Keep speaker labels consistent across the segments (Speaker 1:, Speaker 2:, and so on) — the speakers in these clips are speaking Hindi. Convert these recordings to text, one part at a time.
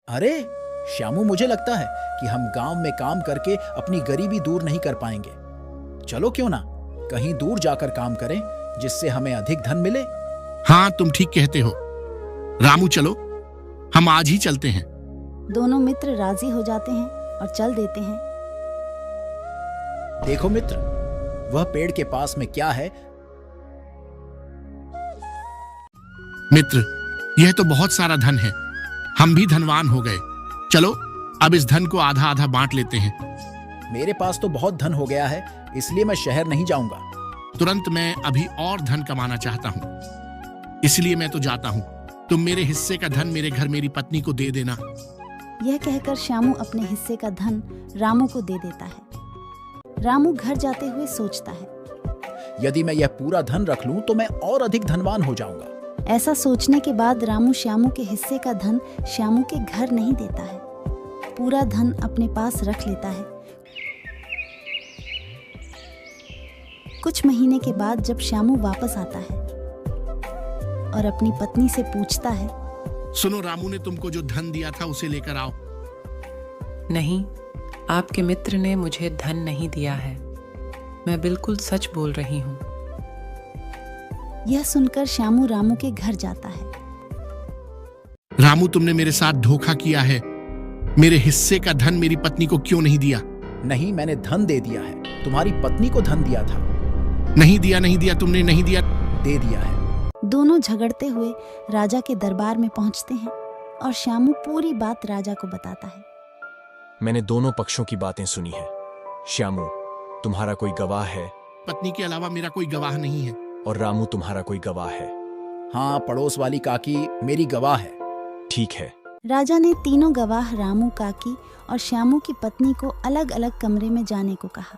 Speaker 1: अरे श्यामू, मुझे लगता है कि हम गांव में काम करके अपनी गरीबी दूर नहीं कर पाएंगे। चलो क्यों ना कहीं दूर जाकर काम करें जिससे हमें अधिक धन मिले।
Speaker 2: हाँ, तुम ठीक कहते हो रामू, चलो हम आज ही चलते हैं।
Speaker 3: दोनों मित्र राजी हो जाते हैं और चल देते हैं।
Speaker 1: देखो मित्र, वह पेड़ के पास में क्या है?
Speaker 2: मित्र, यह तो बहुत सारा धन है, हम भी धनवान हो गए। चलो अब इस धन को आधा आधा बांट लेते हैं।
Speaker 1: मेरे पास तो बहुत धन हो गया है, इसलिए मैं शहर नहीं जाऊंगा।
Speaker 2: तुरंत मैं अभी और धन कमाना चाहता हूँ, इसलिए मैं तो जाता हूँ। तुम मेरे हिस्से का धन मेरे घर मेरी पत्नी को दे देना।
Speaker 3: यह कहकर श्यामू अपने हिस्से का धन रामू को दे देता है। रामू घर जाते हुए सोचता है,
Speaker 1: यदि मैं यह पूरा धन रख लूं तो मैं और अधिक धनवान हो जाऊंगा।
Speaker 3: ऐसा सोचने के बाद रामू श्यामू के हिस्से का धन श्यामू के घर नहीं देता है, पूरा धन अपने पास रख लेता है। कुछ महीने के बाद जब श्यामू वापस आता है और अपनी पत्नी से पूछता है,
Speaker 2: सुनो, रामू ने तुमको जो धन दिया था उसे लेकर आओ।
Speaker 4: नहीं, आपके मित्र ने मुझे धन नहीं दिया है, मैं बिल्कुल सच बोल रही हूँ।
Speaker 3: यह सुनकर श्यामू रामू के घर जाता है।
Speaker 2: रामू, तुमने मेरे साथ धोखा किया है, मेरे हिस्से का धन मेरी पत्नी को क्यों नहीं दिया?
Speaker 1: नहीं, मैंने धन दे दिया है, तुम्हारी पत्नी को धन दिया था।
Speaker 2: नहीं दिया, तुमने नहीं दिया।
Speaker 1: दे दिया है।
Speaker 3: दोनों झगड़ते हुए राजा के दरबार में पहुंचते हैं और श्यामू पूरी बात राजा को बताता है।
Speaker 5: मैंने दोनों पक्षों की बातें सुनी है। श्यामू, तुम्हारा कोई गवाह है?
Speaker 2: पत्नी के अलावा मेरा कोई गवाह नहीं है।
Speaker 5: और रामू, तुम्हारा कोई गवाह है?
Speaker 1: हाँ, पड़ोस वाली काकी मेरी गवाह है।
Speaker 5: ठीक है।
Speaker 3: राजा ने तीनों गवाह रामू, काकी और श्यामू की पत्नी को अलग अलग कमरे में जाने को कहा।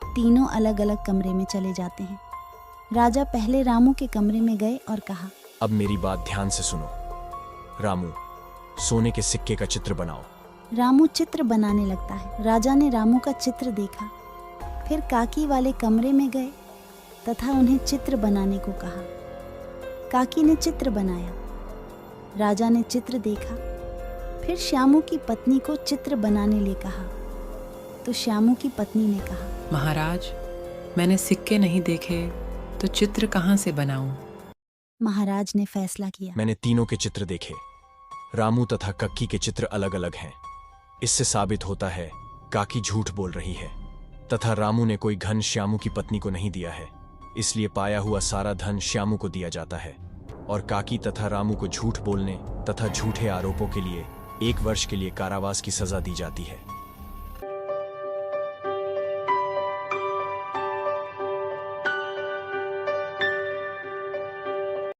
Speaker 3: तीनों अलग अलग कमरे में चले जाते हैं। राजा पहले रामू के कमरे में गए और कहा,
Speaker 5: अब मेरी बात ध्यान से सुनो। रामू, सोने के सिक्के का चित्र बनाओ।
Speaker 3: रामू चित्र बनाने लगता है। राजा ने रामू का चित्र देखा, फिर काकी वाले कमरे में गए तथा उन्हें चित्र बनाने को कहा। काकी ने चित्र बनाया। राजा ने चित्र देखा, फिर श्यामू की पत्नी को चित्र बनाने ले कहा। तो श्यामू की पत्नी ने कहा,
Speaker 4: महाराज, मैंने सिक्के नहीं देखे तो चित्र कहाँ से बनाऊं?
Speaker 3: महाराज ने फैसला किया।
Speaker 5: मैंने तीनों के चित्र देखे। रामू तथा कक्की के चित्र अलग अलग हैं। इससे साबित होता है काकी झूठ बोल रही है तथा रामू ने कोई धन श्यामू की पत्नी को नहीं दिया है, इसलिए पाया हुआ सारा धन श्यामू को दिया जाता है और काकी तथा रामू को झूठ बोलने तथा झूठे आरोपों के लिए 1 वर्ष के लिए कारावास की सजा दी जाती है।